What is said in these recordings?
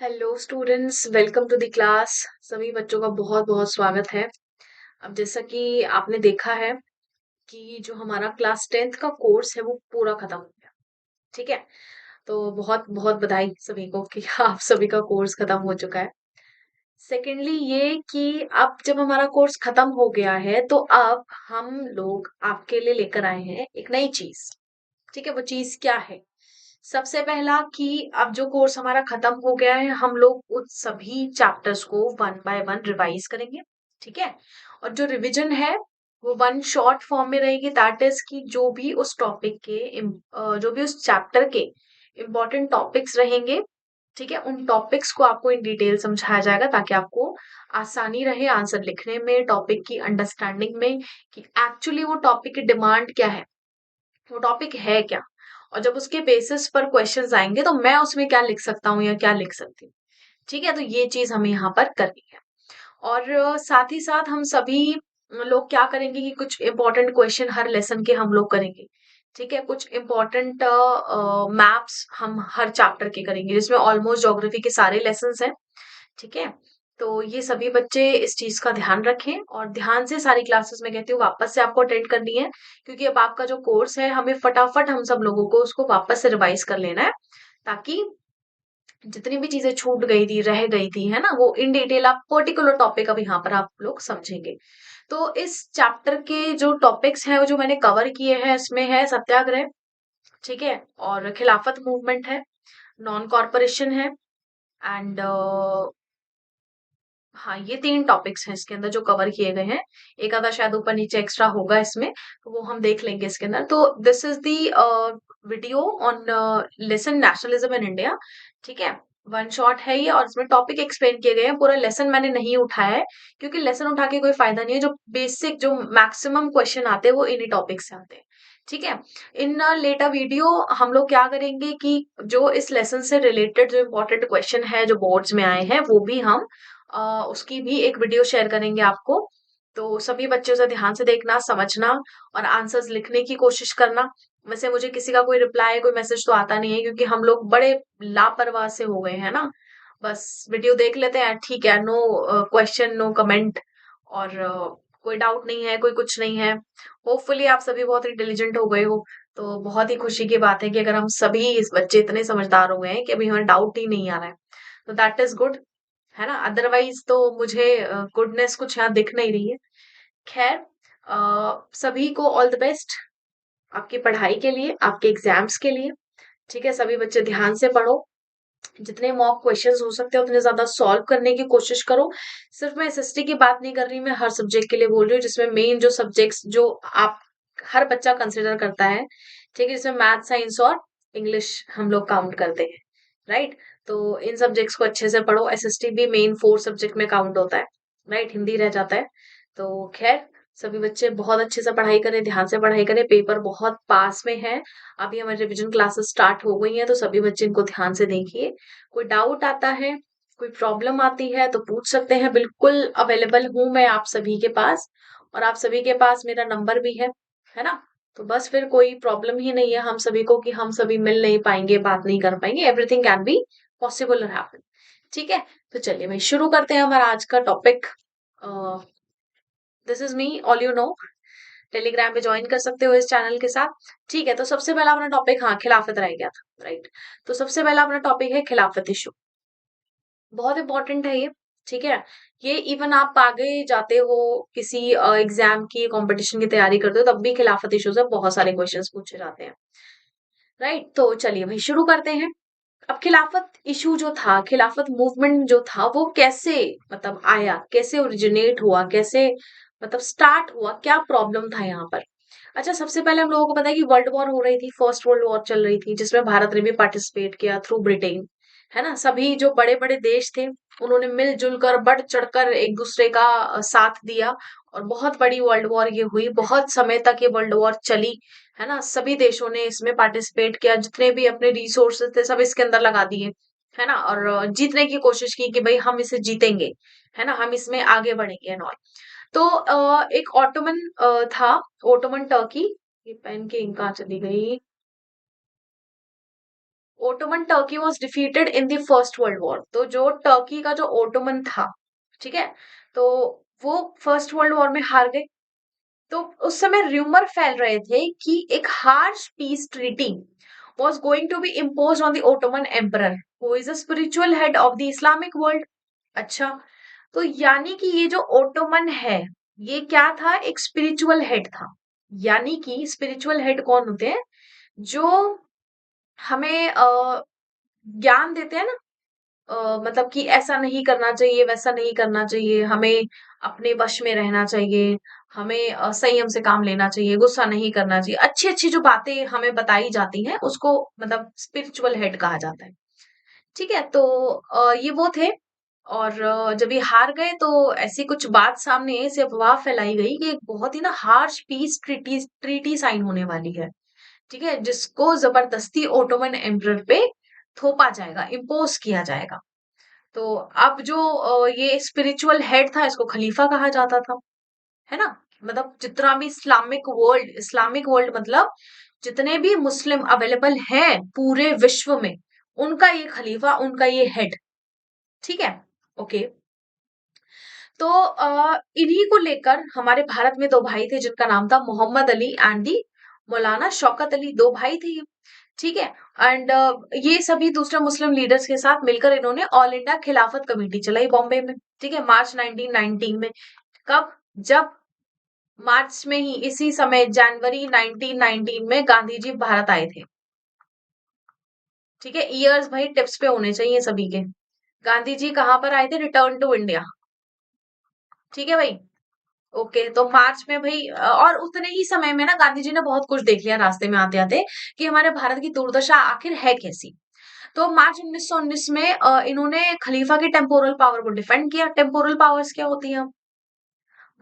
Hello students, welcome to the class. सभी बच्चों का बहुत बहुत स्वागत है। अब जैसा कि आपने देखा है कि जो हमारा क्लास 10th का कोर्स है वो पूरा खत्म हो गया। ठीक है, तो बहुत बहुत बधाई सभी को कि आप सभी का कोर्स खत्म हो चुका है। सेकेंडली ये कि अब जब हमारा कोर्स खत्म हो गया है तो अब हम लोग आपके लिए लेकर आए हैं एक नई चीज। ठीक है, वो चीज क्या है? सबसे पहला कि अब जो कोर्स हमारा खत्म हो गया है हम लोग उस सभी चैप्टर्स को वन बाय वन रिवाइज करेंगे। ठीक है, और जो रिवीजन है वो वन शॉर्ट फॉर्म में रहेगी। दैट इज कि जो भी उस टॉपिक के जो भी उस चैप्टर के इम्पोर्टेंट टॉपिक्स रहेंगे, ठीक है, उन टॉपिक्स को आपको इन डिटेल समझाया जाएगा ताकि आपको आसानी रहे आंसर लिखने में, टॉपिक की अंडरस्टैंडिंग में, कि एक्चुअली वो टॉपिक की डिमांड क्या है, वो टॉपिक है क्या, और जब उसके बेसिस पर क्वेश्चंस आएंगे तो मैं उसमें क्या लिख सकता हूँ या क्या लिख सकती हूँ। ठीक है, तो ये चीज हमें यहाँ पर करनी है। और साथ ही साथ हम सभी लोग क्या करेंगे कि कुछ इंपॉर्टेंट क्वेश्चन हर लेसन के हम लोग करेंगे। ठीक है, कुछ इंपॉर्टेंट मैप्स हम हर चैप्टर के करेंगे जिसमें ऑलमोस्ट ज्योग्राफी के सारे लेसन हैं। ठीक है, तो ये सभी बच्चे इस चीज का ध्यान रखें और ध्यान से सारी क्लासेस में कहती हूँ वापस से आपको अटेंड करनी है, क्योंकि अब आपका जो कोर्स है हमें फटाफट हम सब लोगों को उसको वापस से रिवाइज कर लेना है, ताकि जितनी भी चीजें छूट गई थी, रह गई थी, है ना, वो इन डिटेल आप पर्टिकुलर टॉपिक अब यहाँ पर आप लोग समझेंगे। तो इस चैप्टर के जो टॉपिक्स हैं वो जो मैंने कवर किए हैं, इसमें है सत्याग्रह, ठीक है, और खिलाफत मूवमेंट है, नॉन कॉरपोरेशन है, एंड हाँ, ये 3 टॉपिक्स हैं इसके अंदर जो कवर किए गए हैं। एक आधा शायद ऊपर नीचे एक्स्ट्रा होगा इसमें, तो वो हम देख लेंगे इसके अंदर। तो this is the video on lesson nationalism in India. ठीक है, वन शॉट है ये और इसमें टॉपिक एक्सप्लेन किए गए हैं। पूरा लेसन मैंने नहीं उठाया है क्योंकि लेसन उठा के कोई फायदा नहीं है। जो बेसिक जो मैक्सिमम क्वेश्चन आते हैं वो इन्हीं टॉपिक से आते हैं। ठीक है, इन लेटर वीडियो हम लोग क्या करेंगे कि जो इस लेसन से रिलेटेड जो इम्पोर्टेंट क्वेश्चन है जो बोर्ड्स में आए हैं वो भी हम उसकी भी एक वीडियो शेयर करेंगे आपको। तो सभी बच्चे उसे ध्यान से देखना, समझना और आंसर्स लिखने की कोशिश करना। वैसे मुझे किसी का कोई रिप्लाई, कोई मैसेज तो आता नहीं है क्योंकि हम लोग बड़े लापरवाह से हो गए हैं ना। बस वीडियो देख लेते हैं, ठीक है, नो क्वेश्चन, नो कमेंट, और कोई डाउट नहीं है, कोई कुछ नहीं है। होपफुली आप सभी बहुत इंटेलिजेंट हो गए हो। तो बहुत ही खुशी की बात है कि अगर हम सभी इस बच्चे इतने समझदार हो गए हैं कि अभी हमें डाउट ही नहीं आ रहा है, तो दैट इज गुड, है ना। अदरवाइज तो मुझे गुडनेस कुछ यहाँ दिख नहीं रही है। खैर, सभी को ऑल द बेस्ट आपकी पढ़ाई के लिए, आपके एग्जाम्स के लिए। ठीक है, सभी बच्चे ध्यान से पढ़ो, जितने मॉक क्वेश्चंस हो सकते हैं उतने ज्यादा सॉल्व करने की कोशिश करो। सिर्फ मैं एसएसटी की बात नहीं कर रही, मैं हर सब्जेक्ट के लिए बोल रही हूँ, जिसमें मेन जो सब्जेक्ट्स जो आप हर बच्चा कंसिडर करता है, ठीक है, जिसमें मैथ, साइंस और इंग्लिश हम लोग काउंट करते हैं, राइट। तो इन सब्जेक्ट्स को अच्छे से पढ़ो। एसएसटी भी मेन 4 सब्जेक्ट में काउंट होता है, राइट, हिंदी रह जाता है। तो खैर, सभी बच्चे बहुत अच्छे से पढ़ाई करें, ध्यान से पढ़ाई करें, पेपर बहुत पास में है। अभी हमारी रिवीजन क्लासेस स्टार्ट हो गई हैं तो सभी बच्चे इनको ध्यान से देखिए। कोई डाउट आता है, कोई प्रॉब्लम आती है तो पूछ सकते हैं, बिल्कुल अवेलेबल हूं मैं आप सभी के पास, और आप सभी के पास मेरा नंबर भी है ना। तो बस फिर कोई प्रॉब्लम ही नहीं है हम सभी को कि हम सभी मिल नहीं पाएंगे, बात नहीं कर पाएंगे। एवरीथिंग कैन बी पॉसिबल और हैपन। ठीक है, तो चलिए भाई शुरू करते हैं हमारा आज का topic. This is me, all you know. Telegram पे ज्वाइन कर सकते हो इस चैनल के साथ। ठीक है, तो सबसे पहला अपना टॉपिक, हाँ, खिलाफत रह गया था, राइट। तो सबसे पहला अपना टॉपिक है खिलाफत इशू। बहुत इंपॉर्टेंट है ये। ठीक है, ये इवन आप आगे जाते हो किसी एग्जाम की, कंपटीशन की तैयारी करते हो, तब भी खिलाफत इशू से बहुत सारे क्वेश्चंस पूछे जाते हैं, राइट। तो चलिए भाई शुरू करते हैं। अब खिलाफत इशू जो था, खिलाफत मूवमेंट जो था, वो कैसे मतलब आया, कैसे ओरिजिनेट हुआ, कैसे मतलब स्टार्ट हुआ, क्या प्रॉब्लम था यहाँ पर। अच्छा, सबसे पहले हम लोगों को पता है कि वर्ल्ड वॉर हो रही थी, फर्स्ट वर्ल्ड वॉर चल रही थी, जिसमें भारत ने भी पार्टिसिपेट किया थ्रू ब्रिटेन, है ना। सभी जो बड़े बड़े देश थे उन्होंने मिलजुल कर, बढ़ चढ़कर एक दूसरे का साथ दिया, और बहुत बड़ी वर्ल्ड वॉर ये हुई। बहुत समय तक ये वर्ल्ड वॉर चली, है ना। सभी देशों ने इसमें पार्टिसिपेट किया, जितने भी अपने रिसोर्सेज थे सब इसके अंदर लगा दिए, है ना, और जीतने की कोशिश की कि भाई हम इसे जीतेंगे, है ना, हम इसमें आगे बढ़ेंगे एंड ऑल। तो एक ऑटोमन था, ओटोमन टर्की। ये पेन की इंक कहाँ चली गई? Ottoman Turkey was defeated in the first world war. तो जो टर्की का जो ओटोमन था, ठीक है, तो वो फर्स्ट वर्ल्ड वॉर में हार गए। तो उस समय र्यूमर फैल रहे थे कि एक harsh peace treaty was going to be imposed on the Ottoman Emperor, who is a spiritual head of the Islamic world। अच्छा, तो यानी कि ये जो ओटोमन है, ये क्या था? एक स्पिरिचुअल हेड था। यानी कि स्पिरिचुअल हेड कौन होते हैं? जो हमें ज्ञान देते हैं ना, मतलब कि ऐसा नहीं करना चाहिए, वैसा नहीं करना चाहिए, हमें अपने वश में रहना चाहिए, हमें संयम से काम लेना चाहिए, गुस्सा नहीं करना चाहिए, अच्छी अच्छी जो बातें हमें बताई जाती हैं उसको मतलब स्पिरिचुअल हेड कहा जाता है। ठीक है, तो ये वो थे। और जब ये हार गए तो ऐसी कुछ बात सामने ऐसी अफवाह फैलाई गई कि एक बहुत ही ना harsh peace treaty treaty sign होने वाली है। ठीक है, जिसको जबरदस्ती ओटोमन एम्परर पे थोपा जाएगा, इम्पोज किया जाएगा। तो अब जो ये स्पिरिचुअल हेड था, इसको खलीफा कहा जाता था, है ना? मतलब जितना भी इस्लामिक वर्ल्ड मतलब जितने भी मुस्लिम अवेलेबल हैं पूरे विश्व में, उनका ये खलीफा, उनका ये हेड। ठीक है, ओके। तो इन्हीं को लेकर हमारे भारत में दो भाई थे जिनका नाम था मोहम्मद अली एंड दी मौलाना शौकत अली। दो भाई थे ये, ठीक है। एंड ये सभी दूसरे मुस्लिम लीडर्स के साथ मिलकर इन्होंने ऑल इंडिया खिलाफत कमेटी चलाई बॉम्बे में, ठीक है, मार्च 1919 में। कब? जब मार्च में ही, इसी समय जनवरी 1919 में गांधी जी भारत आए थे। ठीक है, ईयर्स भाई टिप्स पे होने चाहिए सभी के। गांधी जी कहाँ पर आए थे? Return to India. ठीक है भाई, ओके। तो मार्च में भाई और उतने ही समय में ना गांधी जी ने बहुत कुछ देख लिया रास्ते में आते आते कि हमारे भारत की दुर्दशा आखिर है कैसी। तो मार्च 1919 में इन्होंने खलीफा की टेम्पोरल पावर को डिफेंड किया। टेम्पोरल पावर्स क्या होती हैं?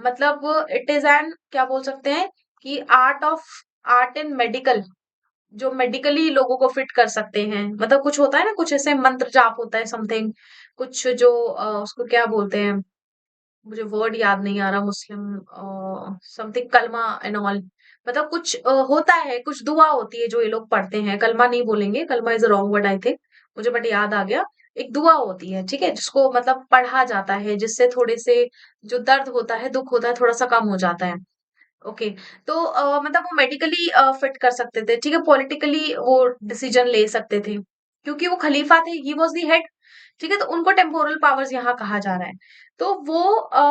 मतलब इट इज एन, क्या बोल सकते हैं कि आर्ट इन मेडिकल, जो मेडिकली लोगों को फिट कर सकते हैं। मतलब कुछ होता है ना, कुछ ऐसे मंत्र जाप होता है समथिंग, कुछ जो उसको क्या बोलते हैं, मुझे वर्ड याद नहीं आ रहा, मुस्लिम समथिंग कलमा एंड ऑल। मतलब कुछ होता है, कुछ दुआ होती है जो ये लोग पढ़ते हैं। कलमा नहीं बोलेंगे, कलमा is a wrong word I think, मुझे बट याद आ गया। एक दुआ होती है, ठीक है, जिसको मतलब पढ़ा जाता है, जिससे थोड़े से जो दर्द होता है, दुख होता है, थोड़ा सा कम हो जाता है। ओके। तो मतलब वो मेडिकली फिट कर सकते थे, ठीक है, पॉलिटिकली वो डिसीजन ले सकते थे क्योंकि वो खलीफा थे, ही वॉज दी हेड। ठीक है, तो उनको टेम्पोरल पावर्स यहाँ कहा जा रहा है। तो वो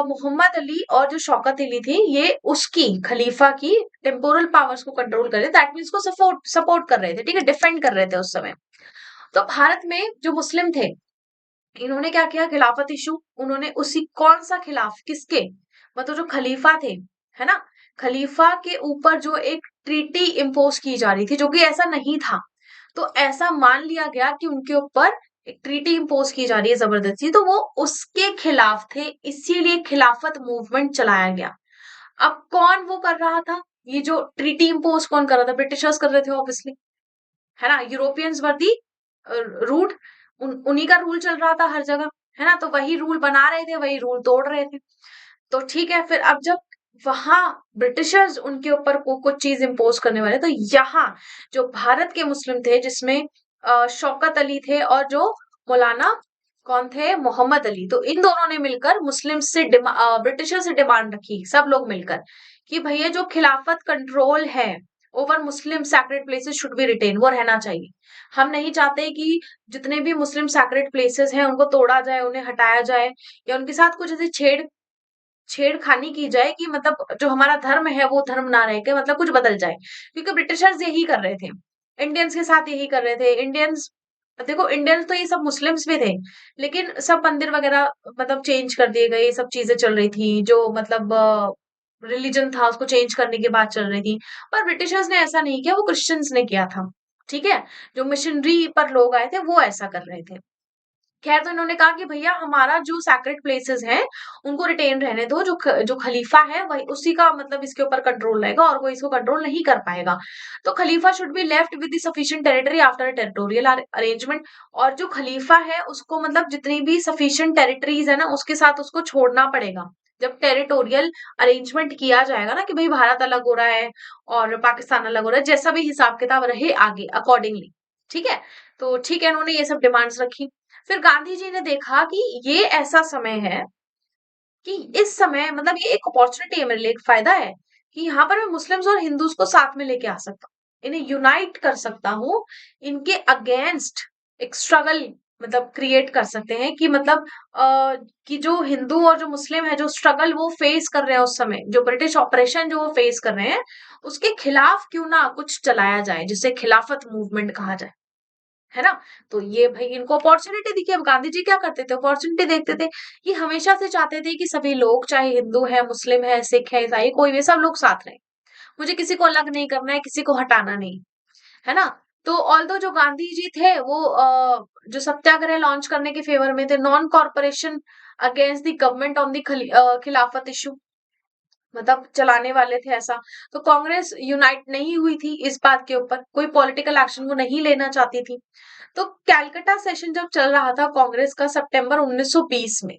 मोहम्मद अली और जो शौकत अली थी, ये उसकी खलीफा की टेम्पोरल पावर्स को कंट्रोल कर रहे थे, दैट मीन्स को सपोर्ट सपोर्ट कर रहे थे, ठीक है, डिफेंड कर रहे थे उस समय। तो भारत में जो मुस्लिम थे, इन्होंने क्या किया? खिलाफत इशू, उन्होंने उसी कौन सा खिलाफ, किसके? मतलब जो खलीफा थे, है ना, खलीफा के ऊपर जो एक ट्रीटी इम्पोज की जा रही थी, जो कि ऐसा नहीं था। तो ऐसा मान लिया गया कि उनके ऊपर एक ट्रीटी इम्पोज की जा रही है जबरदस्ती, तो वो उसके खिलाफ थे, इसीलिए खिलाफत मूवमेंट चलाया गया। अब कौन वो कर रहा था? ये जो ट्रीटी इम्पोज कौन कर रहा था? ब्रिटिशर्स कर रहे थे ऑब्वियसली, है ना। यूरोपियंस वर दी रूट, उन्हीं का रूल चल रहा था हर जगह, है ना। तो वही रूल बना रहे थे, वही रूल तोड़ रहे थे। तो ठीक है, फिर अब जब वहां ब्रिटिशर्स उनके ऊपर को कुछ चीज इम्पोज करने वाले, तो यहाँ जो भारत के मुस्लिम थे, जिसमें शौकत अली थे और जो मौलाना कौन थे? मोहम्मद अली, तो इन दोनों ने मिलकर मुस्लिम से ब्रिटिशर से डिमांड रखी, सब लोग मिलकर, कि भैया जो खिलाफत कंट्रोल है over Muslim sacred places should be retained, वो रहना चाहिए। हम नहीं चाहते कि जितने भी मुस्लिम सैक्रेड प्लेसेस हैं उनको तोड़ा जाए, उन्हें हटाया जाए, या उनके साथ कुछ ऐसी छेड़खानी की जाए कि मतलब जो हमारा धर्म है वो धर्म ना रह के मतलब कुछ बदल जाए। क्योंकि ब्रिटिशर्स यही कर रहे थे, इंडियंस के साथ यही कर रहे थे। इंडियंस, देखो इंडियंस तो ये सब मुस्लिम्स भी थे, लेकिन सब मंदिर वगैरह मतलब चेंज कर दिए गए, ये सब चीजें चल रही थी, जो मतलब रिलीजन था उसको चेंज करने की बात चल रही थी। पर ब्रिटिशर्स ने ऐसा नहीं किया, वो क्रिश्चियंस ने किया था। ठीक है, जो मिशनरी पर लोग आए थे वो ऐसा कर रहे थे। खैर, तो इन्होंने कहा कि भैया हमारा जो सैक्रेड प्लेसेस हैं उनको रिटेन रहने दो, जो खलीफा है वही, उसी का मतलब इसके ऊपर कंट्रोल रहेगा और कोई इसको कंट्रोल नहीं कर पाएगा। तो Khalifa should be left with the sufficient territory after territorial arrangement. और जो खलीफा है उसको मतलब जितनी भी सफिशिएंट टेरिटरीज है ना, उसके साथ उसको छोड़ना पड़ेगा। जब टेरिटोरियल अरेंजमेंट किया जाएगा ना, कि भाई भारत अलग हो रहा है और पाकिस्तान अलग हो रहा है, जैसा भी हिसाब किताब रहे आगे अकॉर्डिंगली, ठीक है। तो ठीक है, इन्होंने ये सब डिमांड्स रखी। फिर गांधी जी ने देखा कि ये ऐसा समय है कि इस समय मतलब ये एक अपॉर्चुनिटी है मेरे लिए, एक फायदा है कि यहाँ पर मैं मुस्लिम्स और हिंदूज को साथ में लेके आ सकता हूँ, इन्हें यूनाइट कर सकता हूँ, इनके अगेंस्ट एक स्ट्रगल मतलब क्रिएट कर सकते हैं कि मतलब कि जो हिंदू और जो मुस्लिम है, जो स्ट्रगल वो फेस कर रहे हैं उस समय, जो ब्रिटिश ऑपरेशन जो वो फेस कर रहे हैं, उसके खिलाफ क्यों ना कुछ चलाया जाए जिसे खिलाफत मूवमेंट कहा जाए, है ना? तो ये भाई इनको अपॉर्चुनिटी दिखी। अब गांधी जी क्या करते थे, अपॉर्चुनिटी देखते थे। ये हमेशा से चाहते थे कि सभी लोग, चाहे हिंदू है, मुस्लिम है, सिख है, ईसाई, कोई भी, सब लोग साथ रहे। मुझे किसी को अलग नहीं करना है, किसी को हटाना नहीं, है ना? तो ऑल्दो जो गांधी जी थे वो जो सत्याग्रह लॉन्च करने के फेवर में थे, non corporation against the government on the खिलाफत इशू, मतलब चलाने वाले थे ऐसा। तो कांग्रेस यूनाइट नहीं हुई थी इस बात के ऊपर, कोई पॉलिटिकल एक्शन वो नहीं लेना चाहती थी। तो कैलकाटा सेशन जब चल रहा था कांग्रेस का सितंबर 1920 में,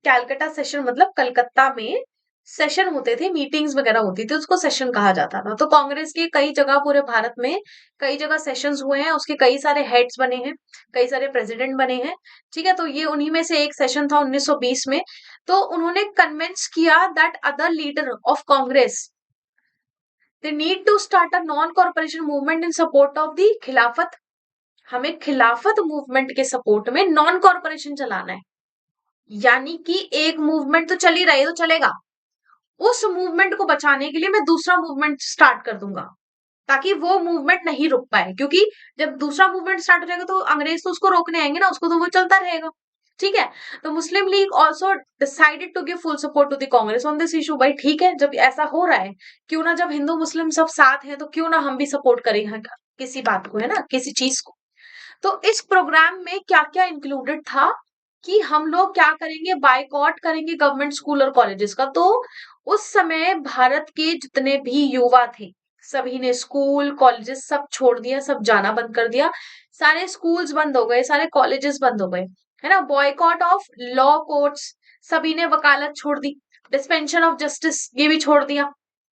कैलकाटा सेशन मतलब कलकत्ता में सेशन होते थे, मीटिंग्स वगैरह होती थी, उसको सेशन कहा जाता था। तो कांग्रेस के कई जगह पूरे भारत में कई जगह सेशंस हुए हैं, उसके कई सारे हेड्स बने हैं, कई सारे प्रेसिडेंट बने हैं। ठीक है, तो ये उन्हीं में से एक सेशन था 1920 में। तो उन्होंने कन्विंस किया that other leader of Congress they need to start a non cooperation movement in support of the खिलाफत। हमें खिलाफत मूवमेंट के सपोर्ट में नॉन कॉर्पोरेशन चलाना है, यानी कि एक मूवमेंट तो चल ही रही है तो चलेगा, उस मूवमेंट को बचाने के लिए मैं दूसरा मूवमेंट स्टार्ट कर दूंगा, ताकि वो मूवमेंट नहीं रुक पाए, क्योंकि जब दूसरा मूवमेंट स्टार्ट हो जाएगा तो अंग्रेज तो उसको रोकने आएंगे ना, उसको तो वो चलता रहेगा। ठीक है। तो Muslim League also decided to give full support to the Congress on this issue. भाई ठीक है, जब ऐसा हो रहा है, क्यों ना, जब हिंदू मुस्लिम सब साथ हैं तो क्यों ना हम भी सपोर्ट करें किसी बात को, है ना, किसी चीज को। तो इस प्रोग्राम में क्या क्या इंक्लूडेड था कि हम लोग क्या करेंगे, बायकॉट करेंगे गवर्नमेंट स्कूल और कॉलेजेस का। तो उस समय भारत के जितने भी युवा थे, सभी ने स्कूल कॉलेजेस सब छोड़ दिया, सब जाना बंद कर दिया, सारे स्कूल्स बंद हो गए, सारे कॉलेजेस बंद हो गए, है ना। बॉयकॉट ऑफ लॉ कोर्ट्स, सभी ने वकालत छोड़ दी। डिस्पेंशन ऑफ जस्टिस, ये भी छोड़ दिया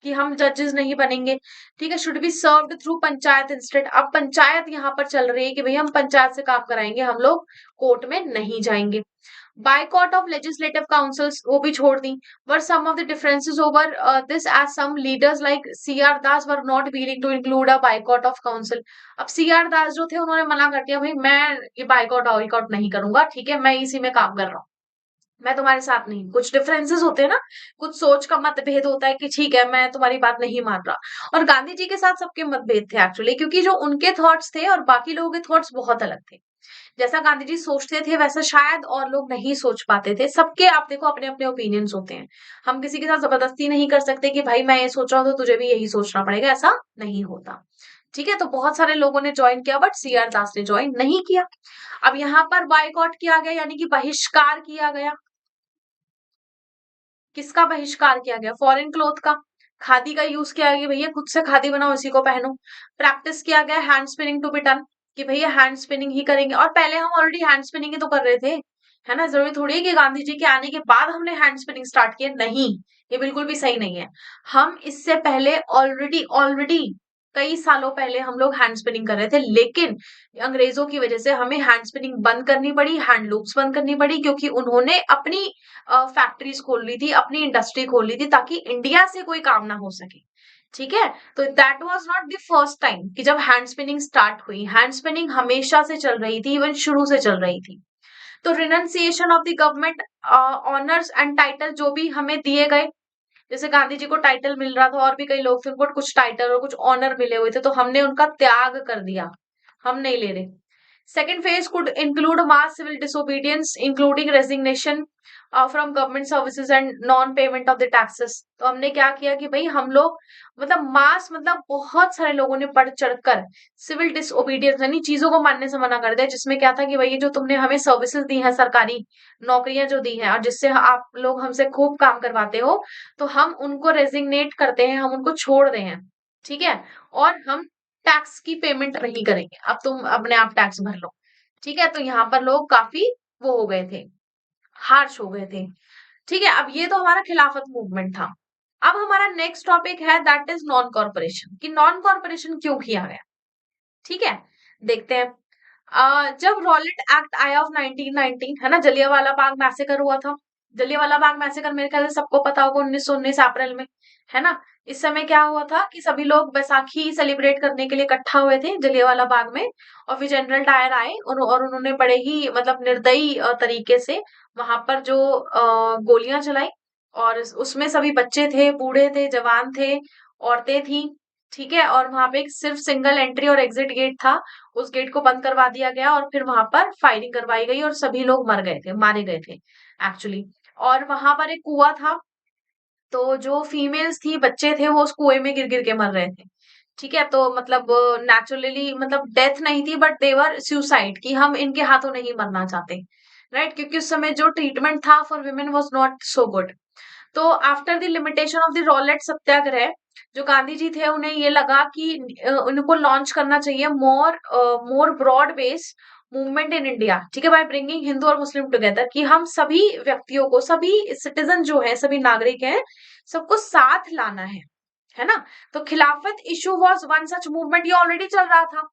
कि हम जजेस नहीं बनेंगे। ठीक है, should be served through panchayat instead. अब पंचायत यहाँ पर चल रही है कि भाई हम पंचायत से काम कराएंगे, हम लोग कोर्ट में नहीं जाएंगे। बायकॉट ऑफ लेजिस्लेटिव काउंसिल्स, वो भी छोड़ दी। Were some of the differences over this as some leaders like C R Das were not willing to include a boycott of council. अब सी आर दास जो थे उन्होंने मना कर दिया, भाई मैं ये बायकॉट बायकॉट नहीं करूंगा, ठीक है, मैं इसी में काम कर रहा हूँ, मैं तुम्हारे साथ नहीं। कुछ डिफरेंसेस होते हैं ना, कुछ सोच का मतभेद होता है कि ठीक है मैं तुम्हारी बात नहीं मान रहा। और गांधी जी के साथ सबके मतभेद थे एक्चुअली, क्योंकि जो उनके थॉट्स थे और बाकी लोगों के थॉट्स बहुत अलग थे। जैसा गांधी जी सोचते थे वैसा शायद और लोग नहीं सोच पाते थे। सबके आप देखो अपने अपने ओपिनियंस होते हैं, हम किसी के साथ जबरदस्ती नहीं कर सकते कि भाई मैं ये सोच रहा हूँ तो तुझे भी यही सोचना पड़ेगा, ऐसा नहीं होता। ठीक है, तो बहुत सारे लोगों ने ज्वाइन किया बट सी आर दास ने ज्वाइन नहीं किया। अब यहाँ पर बायकॉट किया गया, यानी कि बहिष्कार किया गया। किसका बहिष्कार किया गया, फॉरेन क्लोथ का, खादी का यूज किया गया, भैया खुद से खादी बनाओ इसी को पहनो। प्रैक्टिस किया गया hand spinning to be done, कि भैया हैंड स्पिनिंग ही करेंगे। और पहले हम ऑलरेडी हैंड स्पिनिंग ही तो कर रहे थे, है ना। जरूरी थोड़ी है कि गांधी जी के आने के बाद हमने हैंड स्पिनिंग स्टार्ट किया, नहीं, ये बिल्कुल भी सही नहीं है। हम इससे पहले ऑलरेडी ऑलरेडी कई सालों पहले हम लोग हैंड स्पिनिंग कर रहे थे, लेकिन अंग्रेजों की वजह से हमें हैंड स्पिनिंग बंद करनी पड़ी, हैंडलूम्स बंद करनी पड़ी, क्योंकि उन्होंने अपनी फैक्ट्रीज खोल ली थी, अपनी इंडस्ट्री खोल ली थी, ताकि इंडिया से कोई काम ना हो सके। ठीक है, तो that was not the first time कि जब हैंड स्पिनिंग स्टार्ट हुई। हैंड स्पिनिंग हमेशा से चल रही थी, इवन शुरू से चल रही थी। तो renunciation of the government honours and title जो भी हमें दिए गए, जैसे गांधी जी को टाइटल मिल रहा था और भी कई लोग थे उनको कुछ टाइटल और कुछ ऑनर मिले हुए थे, तो हमने उनका त्याग कर दिया, हम नहीं ले रहे। Second phase could include mass civil disobedience, including resignation from government services and non-payment of the taxes। तो हमने क्या किया कि भाई हम लोग मतलब मास मतलब बहुत सारे लोगों ने बढ़ चढ़कर सिविल डिसोबीडियंस यानी चीजों को मानने से मना कर दिया, जिसमें क्या था कि भाई ये जो तुमने हमें सर्विसेज दी हैं, सरकारी नौकरियां जो दी हैं और जिससे आप लोग हमसे खूब काम करवाते हो, तो हम उनको रेजिग्नेट करते हैं, हम उनको छोड़ रहे हैं। ठीक है, और हम टैक्स की पेमेंट नहीं करेंगे, अब तुम अपने आप टैक्स भर लो। ठीक है, तो यहाँ पर लोग काफी वो हो गए थे, हार्श हो गए थे। ठीक है, अब ये तो हमारा खिलाफत मूवमेंट था। अब हमारा नेक्स्ट टॉपिक है दैट इज नॉन कॉर्पोरेशन, कि नॉन कॉर्पोरेशन क्यों किया गया। ठीक है, देखते हैं। जब रॉलेट एक्ट आया ऑफ 1919, है ना, जलियांवाला बाग मैसेकर हुआ था। जलियांवाला बाग मैसेकर मेरे ख्याल से सबको पता होगा, 1919 अप्रैल में, है ना। इस समय क्या हुआ था कि सभी लोग बैसाखी सेलिब्रेट करने के लिए इकट्ठा हुए थे जलियांवाला बाग में, और फिर जनरल डायर आए और उन्होंने बड़े ही मतलब निर्दयी तरीके से वहां पर जो गोलियां चलाई, और उसमें सभी बच्चे थे, बूढ़े थे, जवान थे, औरतें थी, ठीक है। और वहां पे एक सिर्फ सिंगल एंट्री और एग्जिट गेट था, उस गेट को बंद करवा दिया गया और फिर वहां पर फायरिंग करवाई गई और सभी लोग मर गए थे, मारे गए थे एक्चुअली। और वहां पर एक कुआं था, तो जो फीमेल्स थी, बच्चे थे, वो उस कुएं में गिर गिर के मर रहे थे, ठीक है। तो मतलब नेचुरली मतलब डेथ नहीं थी, बट देवर सुसाइड, कि हम इनके हाथों नहीं मरना चाहते, राइट, क्योंकि उस समय जो ट्रीटमेंट था for women was not so good. तो after the limitation of the Rowlatt satyagraha, जो गांधी जी थे उन्हें ये लगा कि उनको लॉन्च करना चाहिए more broad base movement in India, ठीक है, बाय ब्रिंगिंग हिंदू और मुस्लिम टुगेदर, कि हम सभी व्यक्तियों को, सभी सिटीजन जो है, सभी नागरिक हैं, सबको साथ लाना है ना। तो खिलाफत issue was one such movement, ये ऑलरेडी चल रहा था।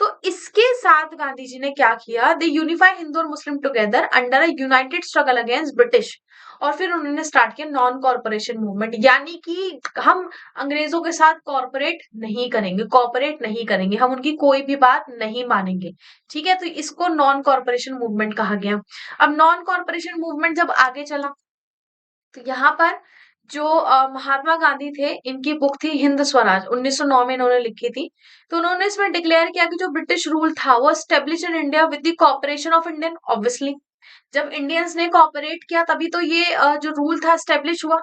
तो इसके साथ गांधी जी ने क्या किया, दे यूनिफाई हिंदू और Muslim together under a united struggle against British. और फिर उन्होंने स्टार्ट किया नॉन कॉर्पोरेशन मूवमेंट, यानी कि हम अंग्रेजों के साथ कॉर्पोरेट नहीं करेंगे, कॉर्पोरेट नहीं करेंगे, हम उनकी कोई भी बात नहीं मानेंगे, ठीक है। तो इसको नॉन कॉर्पोरेशन मूवमेंट कहा गया। अब नॉन कॉर्पोरेशन मूवमेंट जब आगे चला, तो यहाँ पर जो महात्मा गांधी थे, इनकी बुक थी हिंद स्वराज, 1909 में इन्होंने लिखी थी। तो उन्होंने इसमें डिक्लेयर किया कि जो ब्रिटिश रूल था वो establish in India with the cooperation of Indian, obviously जब इंडियंस ने कॉपरेट किया तभी तो ये जो रूल था स्टेब्लिश हुआ।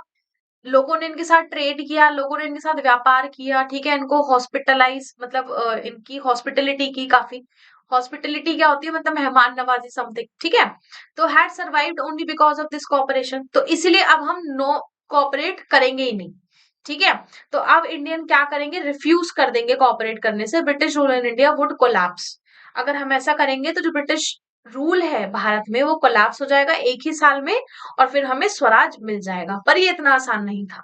लोगों ने इनके साथ ट्रेड किया, लोगों ने इनके साथ व्यापार किया, ठीक है, इनको हॉस्पिटलाइज मतलब इनकी हॉस्पिटलिटी की काफी। हॉस्पिटलिटी क्या होती है, मतलब मेहमान नवाजी समथिंग, ठीक है। तो had survived only because of this cooperation, तो इसलिए अब हम नो कॉपरेट करेंगे ही नहीं, ठीक है। तो अब इंडियन क्या करेंगे, रिफ्यूज कर देंगे कॉपरेट करने से, British rule in India would collapse. अगर हम ऐसा करेंगे तो जो ब्रिटिश रूल है भारत में वो कोलैप्स हो जाएगा एक ही साल में, और फिर हमें स्वराज मिल जाएगा। पर ये इतना आसान नहीं था,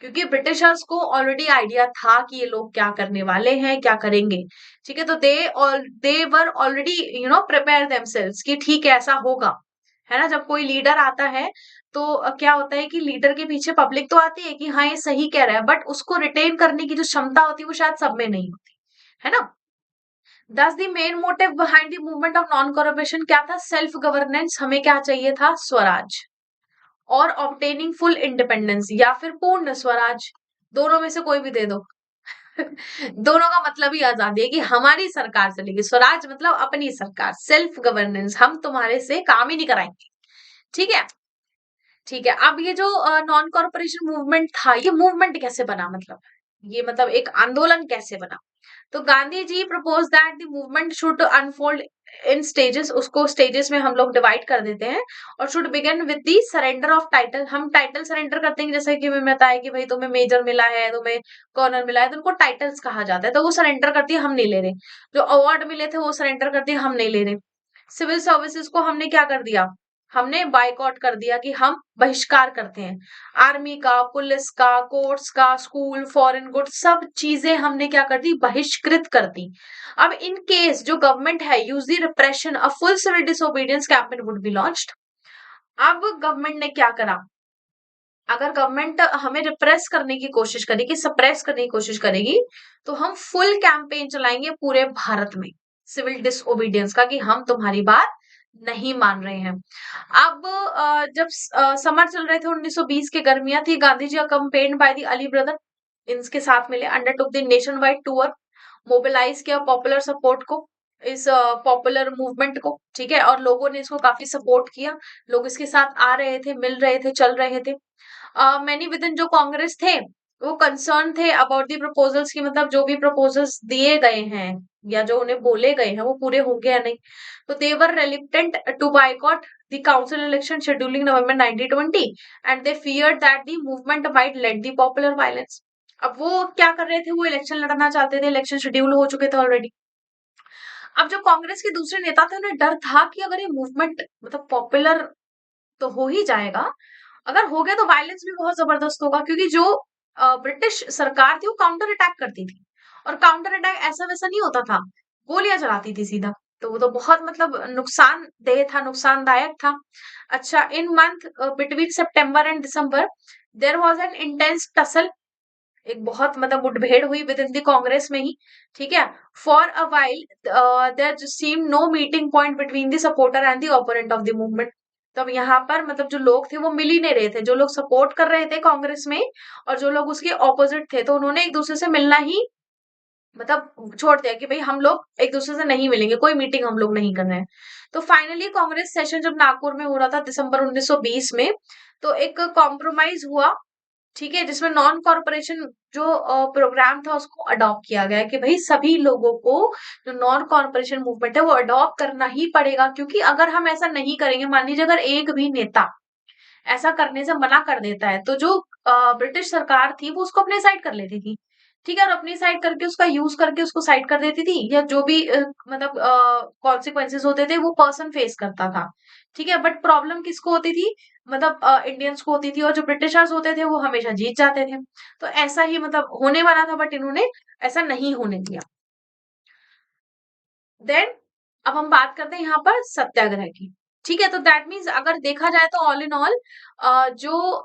क्योंकि ब्रिटिशर्स को ऑलरेडी आइडिया था कि ये लोग क्या करने वाले हैं, क्या करेंगे, ठीक है। तो they were already prepare themselves कि ठीक है ऐसा होगा, है ना। जब कोई लीडर आता है तो क्या होता है कि लीडर के पीछे पब्लिक तो आती है कि हाँ ये सही कह रहा है, बट उसको रिटेन करने की जो क्षमता होती है वो शायद सब में नहीं होती, है ना। दस the main motive behind the movement of non corporation क्या था, सेल्फ गवर्नेंस, हमें क्या चाहिए था, स्वराज, और ऑब्टेनिंग फुल इंडिपेंडेंस या फिर पूर्ण स्वराज, दोनों में से कोई भी दे दो। दोनों का मतलब ही आजादी है कि हमारी सरकार चलेगी, स्वराज मतलब अपनी सरकार, सेल्फ गवर्नेंस, हम तुम्हारे से काम ही नहीं कराएंगे, ठीक है। ठीक है, अब ये जो नॉन कॉरपोरेशन मूवमेंट था, ये मूवमेंट कैसे बना, मतलब ये मतलब एक आंदोलन कैसे बना। तो Gandhi ji propose that the movement should unfold in stages, उसको स्टेजेस में हम लोग डिवाइड कर देते हैं, और should begin with the surrender of title, हम टाइटल सरेंडर करते हैं, जैसे कि मैं बताया कि भाई तुम्हें मेजर मिला है, तुम्हें कर्नल मिला है, तो उनको टाइटल्स कहा जाता है, तो वो सरेंडर करती है, हम नहीं ले रहे। जो अवार्ड मिले थे वो सरेंडर करती है, हम नहीं ले रहे। सिविल सर्विसेज को हमने क्या कर दिया, हमने बायकॉट कर दिया कि हम बहिष्कार करते हैं। आर्मी का, पुलिस का, कोर्ट्स का, स्कूल, फॉरेन गुड्स, सब चीजें हमने क्या कर दी, बहिष्कृत कर दी। अब इन केस जो गवर्नमेंट है use the repression, a full civil disobedience campaign would be launched. अब गवर्नमेंट ने क्या करा, अगर गवर्नमेंट हमें रिप्रेस करने की कोशिश करेगी, सप्रेस करने की कोशिश करेगी, तो हम फुल कैंपेन चलाएंगे पूरे भारत में सिविल डिसोबीडियंस का, कि हम तुम्हारी बात नहीं मान रहे हैं। अब जब समर चल रहे थे 1920 के, गर्मियां थी, Gandhi ji accompanied by the Ali brother, इनके साथ मिले, undertook the nation wide tour, mobilise किया पॉपुलर सपोर्ट को, इस पॉपुलर मूवमेंट को, ठीक है, और लोगों ने इसको काफी सपोर्ट किया, लोग इसके साथ आ रहे थे, मिल रहे थे, चल रहे थे। मैनी विद इन जो कांग्रेस थे वो कंसर्न थे अबाउट दी प्रपोजल्स की, मतलब जो भी प्रपोजल्स दिए गए हैं या जो उन्हें बोले गए हैं वो पूरे होंगे या नहीं। तो they were reluctant to boycott the council election scheduling November 1920, and they feared that the movement might lead the popular violence. अब वो क्या कर रहे थे, वो इलेक्शन लड़ना चाहते थे, इलेक्शन शेड्यूल हो चुके थे ऑलरेडी। अब जो कांग्रेस के दूसरे नेता थे उन्हें डर था कि अगर ये मूवमेंट मतलब पॉपुलर तो हो ही जाएगा, अगर हो गया तो वायलेंस भी बहुत जबरदस्त होगा, क्योंकि जो ब्रिटिश सरकार थी वो काउंटर अटैक करती थी, और काउंटर अटैक ऐसा वैसा नहीं होता था। गोलियां चलाती थी सीधा। तो वो तो बहुत मतलब नुकसानदेह था, नुकसानदायक था। अच्छा, in month between September and December there was an intense tussle, एक बहुत मतलब मुठभेड़ हुई विद इन द कांग्रेस में ही। ठीक है, for a while there seem no meeting point between the supporter and the opponent of the movement. तब यहाँ पर मतलब जो लोग थे वो मिल ही नहीं रहे थे, जो लोग सपोर्ट कर रहे थे कांग्रेस में और जो लोग उसके ऑपोजिट थे, तो उन्होंने एक दूसरे से मिलना ही मतलब छोड़ दिया कि भाई हम लोग एक दूसरे से नहीं मिलेंगे, कोई मीटिंग हम लोग नहीं कर रहे हैं। तो फाइनली कांग्रेस सेशन जब नागपुर में हो रहा था दिसंबर 1920 में, तो एक कॉम्प्रोमाइज हुआ। ठीक है, जिसमें नॉन कॉरपोरेशन जो प्रोग्राम था उसको अडॉप्ट किया गया कि भाई सभी लोगों को जो नॉन कॉरपोरेशन मूवमेंट है वो अडॉप्ट करना ही पड़ेगा, क्योंकि अगर हम ऐसा नहीं करेंगे, मान लीजिए अगर एक भी नेता ऐसा करने से मना कर देता है, तो जो ब्रिटिश सरकार थी वो उसको अपने साइड कर लेती थी। ठीक है, और अपनी साइड करके उसका यूज करके उसको साइड कर देती थी, या जो भी मतलब कॉन्सिक्वेंसेस होते थे वो पर्सन फेस करता था। ठीक है, बट प्रॉब्लम किसको होती थी, मतलब इंडियंस को होती थी, और जो ब्रिटिशर्स होते थे वो हमेशा जीत जाते थे। तो ऐसा ही मतलब होने वाला था, बट इन्होंने ऐसा नहीं होने दिया। देन अब हम बात करते हैं यहाँ पर सत्याग्रह की। ठीक है, तो दैट मीन्स अगर देखा जाए तो ऑल इन ऑल जो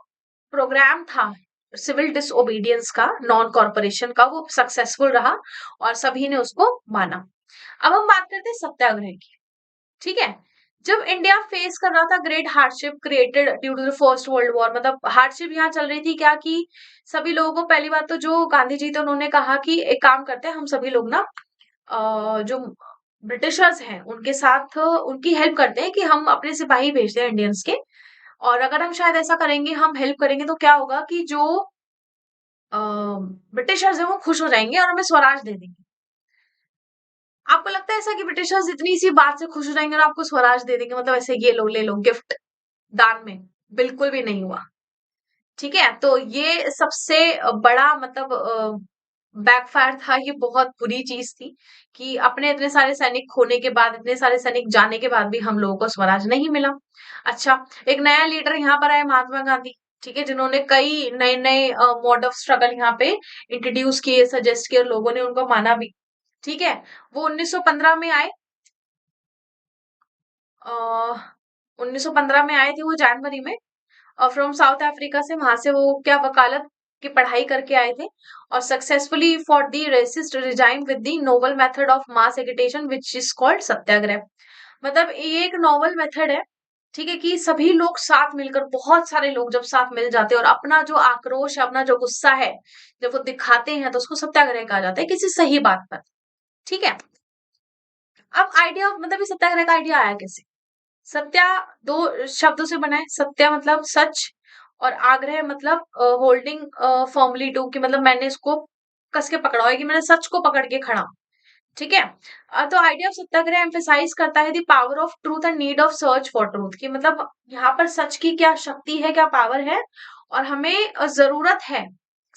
प्रोग्राम था सिविल डिसोबीडियंस का, नॉन कॉरपोरेशन का, वो सक्सेसफुल रहा और सभी ने उसको माना। अब हम बात करते हैं सत्याग्रह की। ठीक है, जब इंडिया फेस कर रहा था great hardship created due to the first world war, मतलब हार्डशिप यहाँ चल रही थी क्या कि सभी लोगों को, पहली बात तो जो गांधी जी थे उन्होंने कहा कि एक काम करते हैं हम सभी लोग ना जो ब्रिटिशर्स हैं उनके साथ उनकी हेल्प करते हैं कि हम अपने सिपाही भेजते हैं इंडियंस के, और अगर हम शायद ऐसा करेंगे, हम हेल्प करेंगे, तो क्या होगा कि जो ब्रिटिशर्स हैं वो खुश हो जाएंगे और हमें स्वराज दे देंगे। आपको लगता है ऐसा कि ब्रिटिशर्स इतनी सी बात से खुश हो जाएंगे और आपको स्वराज दे देंगे, मतलब ऐसे ये लो ले लो गिफ्ट दान में? बिल्कुल भी नहीं हुआ। ठीक है, तो ये सबसे बड़ा मतलब बैकफायर था, ये बहुत बुरी चीज थी कि अपने इतने सारे सैनिक खोने के बाद, इतने सारे सैनिक जाने के बाद भी हम लोगों को स्वराज नहीं मिला। अच्छा, एक नया लीडर यहाँ पर आए, महात्मा गांधी। ठीक है, जिन्होंने कई नए नए मोड ऑफ स्ट्रगल यहाँ पे इंट्रोड्यूस किए, सजेस्ट किए, और लोगों ने उनको माना भी। ठीक है, वो 1915 में आए। 1915 में आए थे वो जनवरी में, और फ्रॉम साउथ अफ्रीका से, वहां से वो क्या वकालत की पढ़ाई करके आए थे, और successfully for the racist regime with the noble method of mass agitation which is called satyagraha. मतलब ये एक नॉवल मेथड है। ठीक है, कि सभी लोग साथ मिलकर, बहुत सारे लोग जब साथ मिल जाते हैं और अपना जो आक्रोश है, अपना जो गुस्सा है जब वो दिखाते हैं, तो उसको सत्याग्रह कहा जाता है, किसी सही बात पर। ठीक है, अब आइडिया मतलब ये सत्याग्रह का आइडिया आया कैसे? सत्या दो शब्दों से बना है। सत्या मतलब सच, और आग्रह मतलब होल्डिंग फॉर्मली टू, कि मतलब मैंने इसको कस के पकड़ा हुआ है, कि मैंने सच को पकड़ के खड़ा हूं। ठीक है, तो आइडिया ऑफ सत्याग्रह एम्फेसाइज करता है the power of truth and need of search for truth, कि मतलब यहाँ पर सच की क्या शक्ति है, क्या पावर है, और हमें जरूरत है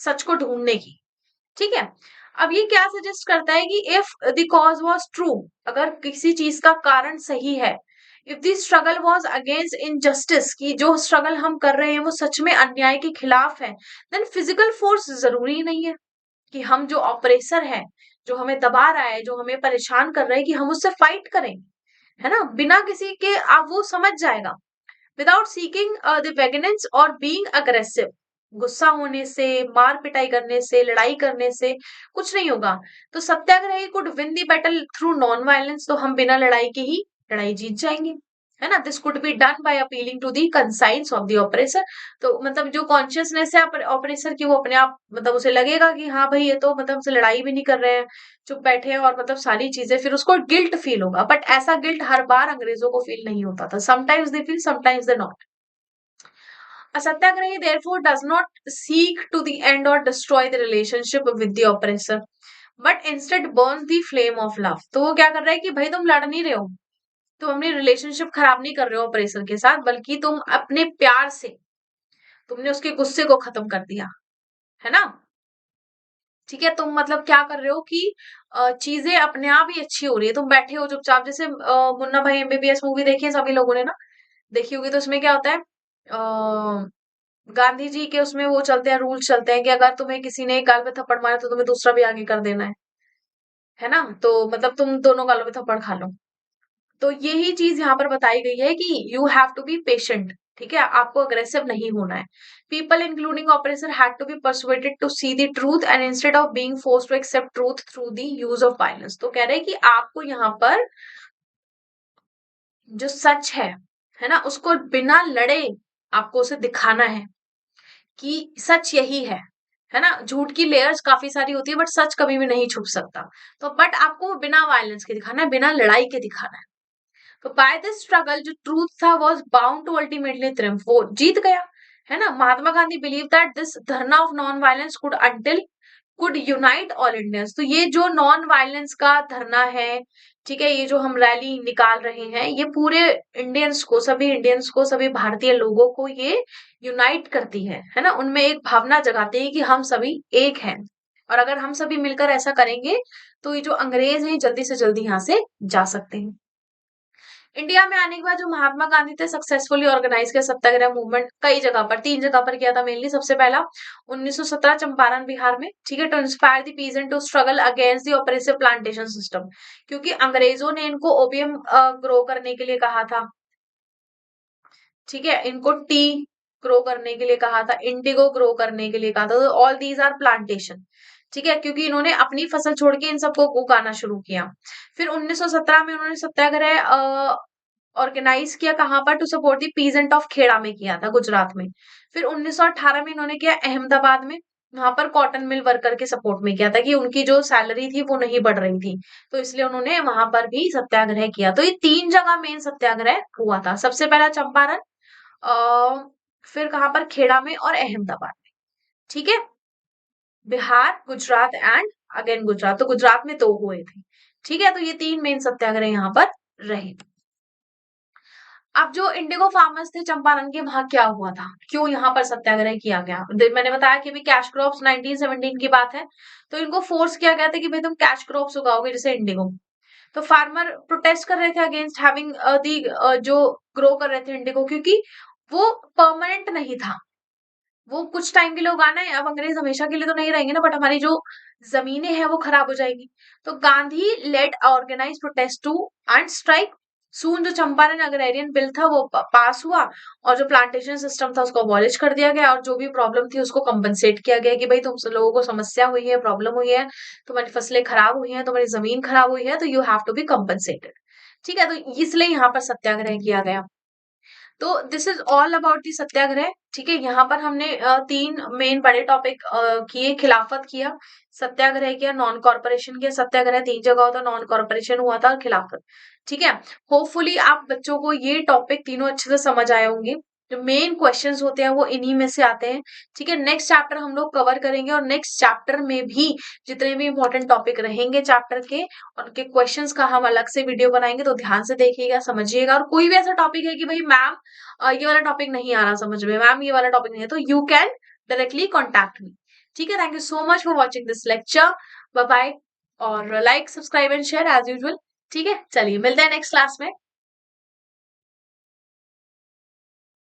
सच को ढूंढने की। ठीक है, अब ये क्या सजेस्ट करता है कि if the cause was true, अगर किसी चीज का कारण सही है, if the struggle was against injustice, की जो स्ट्रगल हम कर रहे हैं वो सच में अन्याय के खिलाफ है, देन फिजिकल फोर्स जरूरी ही नहीं है, कि हम जो ऑपरेसर है, जो हमें दबा रहा है, जो हमें परेशान कर रहा है, कि हम उससे फाइट करें। है ना, बिना किसी के, आप वो समझ जाएगा, विदाउट सीकिंग द वेगनेंस और बीइंग अग्रेसिव। गुस्सा होने से, मार पिटाई करने से, लड़ाई करने से कुछ नहीं होगा। तो satyagrahi could win the battle through non violence, तो हम बिना लड़ाई के ही लड़ाई जीत जाएंगे। है ना, this could be done by appealing to the conscience of the oppressor. तो मतलब जो कॉन्शियसनेस है ऑपरेसर की, वो अपने आप मतलब उसे लगेगा कि हाँ भाई ये तो मतलब हमसे लड़ाई भी नहीं कर रहे हैं, चुप बैठे हैं, और मतलब सारी चीजें, फिर उसको गिल्ट फील होगा। बट ऐसा गिल्ट हर बार अंग्रेजों को फील नहीं होता था, sometimes they feel, sometimes they not. A satyagrahi therefore does not seek to the end or destroy the relationship with the oppressor, but instead burns the flame of love। तो वो क्या कर रहा है कि भाई तुम लड़ नहीं रहे हो, तुम अपनी रिलेशनशिप खराब नहीं कर रहे हो ऑपरेसर के साथ, बल्कि तुम अपने प्यार से तुमने उसके गुस्से को खत्म कर दिया। है ना, ठीक है, तुम मतलब क्या कर रहे हो कि चीजें अपने आप ही अच्छी हो रही है, तुम बैठे हो चुपचाप, जैसे मुन्ना भाई एमबीबीएस मूवी देखी है सभी लोगों ने ना, देखी होगी, तो उसमें क्या होता है, गांधी जी के उसमें वो चलते हैं, रूल चलते हैं कि अगर तुम्हें किसी ने एक गाल पे थप्पड़ मारा तो तुम्हें दूसरा भी आगे कर देना है। है ना? तो मतलब तुम दोनों गालों पे थप्पड़ खा लो। तो यही चीज यहाँ पर बताई गई है कि you have to be patient, ठीक है, आपको अग्रेसिव नहीं होना है। People including oppressor had to be persuaded to see the truth and instead of being forced to accept truth through the use of violence. तो कह रहे हैं कि आपको यहाँ पर जो सच है ना, उसको बिना लड़े आपको उसे दिखाना है कि सच यही है ना? झूठ की लेयर्स काफी सारी होती है बट सच कभी भी नहीं छुप सकता। तो बट आपको बिना वायलेंस के दिखाना है, बिना लड़ाई के दिखाना है। तो बाय दिस स्ट्रगल जो ट्रूथ था was bound to ultimately triumph, वो जीत गया, है ना? Mahatma Gandhi believe that this dharna of non violence could unite all Indians. तो ये जो नॉन वायलेंस का धरना है, ठीक है, ये जो हम रैली निकाल रहे हैं, ये पूरे इंडियंस को, सभी इंडियंस को, सभी भारतीय लोगों को ये यूनाइट करती है ना? उनमें एक भावना जगाती है कि हम सभी एक हैं, और अगर हम सभी मिलकर ऐसा करेंगे तो ये जो अंग्रेज हैं जल्दी से जल्दी यहाँ से जा सकते हैं। इंडिया में आने के बाद जो महात्मा गांधी थे सक्सेसफुली ऑर्गेनाइज किया सत्याग्रह मूवमेंट कई जगह पर, 3 जगह पर किया था मेनली। सबसे पहला 1917 चंपारण बिहार में, ठीक है, to inspire the peasant to struggle against the oppressive plantation system, क्योंकि अंग्रेजों ने इनको ओपियम ग्रो करने के लिए कहा था, ठीक है, इनको टी ग्रो करने के लिए कहा था, इंडिगो ग्रो करने के लिए कहा था। तो ऑल दीज आर प्लांटेशन, ठीक है, क्योंकि इन्होंने अपनी फसल छोड़ के इन सबको उगाना शुरू किया। फिर 1917 में उन्होंने सत्याग्रह ऑर्गेनाइज किया, कहाँ पर? To support the peasant of Kheda में किया था, गुजरात में। फिर 1918 में इन्होंने किया अहमदाबाद में, वहां पर कॉटन मिल वर्कर के सपोर्ट में किया था कि उनकी जो सैलरी थी वो नहीं बढ़ रही थी, तो इसलिए उन्होंने वहां पर भी सत्याग्रह किया। तो ये 3 जगह मेन सत्याग्रह हुआ था। सबसे पहला चंपारण, अ, फिर कहाँ पर? खेड़ा में और अहमदाबाद में, ठीक है। बिहार, गुजरात एंड अगेन गुजरात, तो गुजरात में 2 हुए थे, ठीक है। तो ये 3 मेन सत्याग्रह यहाँ पर रहे। अब जो इंडिगो फार्मर्स थे चंपारण के, वहां क्या हुआ था, क्यों यहाँ पर सत्याग्रह किया गया? मैंने बताया कि भी कैश क्रॉप्स 1917 की बात है, तो इनको फोर्स किया गया था कि भाई तुम कैश क्रॉप्स उगाओगे जैसे इंडिगो। तो फार्मर प्रोटेस्ट कर रहे थे अगेंस्ट हैविंग दी, जो ग्रो कर रहे थे इंडिगो, क्योंकि वो परमानेंट नहीं था, वो कुछ टाइम के लिए उगाना है। अब अंग्रेज हमेशा के लिए तो नहीं रहेंगे ना, बट हमारी जो जमीनें हैं वो खराब हो जाएगी। तो Gandhi led organise protest to and strike. Soon जो चंपारण अग्रेरियन बिल था वो पास हुआ, और जो प्लांटेशन सिस्टम था उसको अबॉलिश कर दिया गया, और जो भी प्रॉब्लम थी उसको कंपनसेट किया गया कि भाई तुम लोगों को समस्या हुई है, प्रॉब्लम हुई है, तुम्हारी फसलें खराब हुई हैं, तुम्हारी जमीन खराब हुई है, तो you have to be compensated, ठीक है। तो इसलिए यहाँ पर सत्याग्रह किया गया। तो this is all about the satyagraha, ठीक है। यहाँ पर हमने 3 मेन बड़े टॉपिक किए, खिलाफत किया, सत्याग्रह किया, नॉन कॉर्पोरेशन किया। सत्याग्रह 3 जगह होता, नॉन कॉर्पोरेशन हुआ था, और खिलाफत, ठीक है। होपफुली आप बच्चों को ये टॉपिक तीनों अच्छे से समझ आए होंगे। जो मेन क्वेश्चंस होते हैं वो इन्हीं में से आते हैं, ठीक है। नेक्स्ट चैप्टर हम लोग कवर करेंगे, और नेक्स्ट चैप्टर में भी जितने भी इंपॉर्टेंट टॉपिक रहेंगे चैप्टर के, उनके क्वेश्चंस का हम अलग से वीडियो बनाएंगे, तो ध्यान से देखिएगा, समझिएगा। और कोई भी ऐसा टॉपिक है कि भाई मैम ये वाला टॉपिक नहीं आ रहा समझ में, मैम ये वाला टॉपिक नहीं है, तो you can directly contact me, ठीक है। Thank you so much for watching this lecture. Bye bye, और like, subscribe and share as usual, ठीक है। चलिए मिलते हैं नेक्स्ट क्लास में।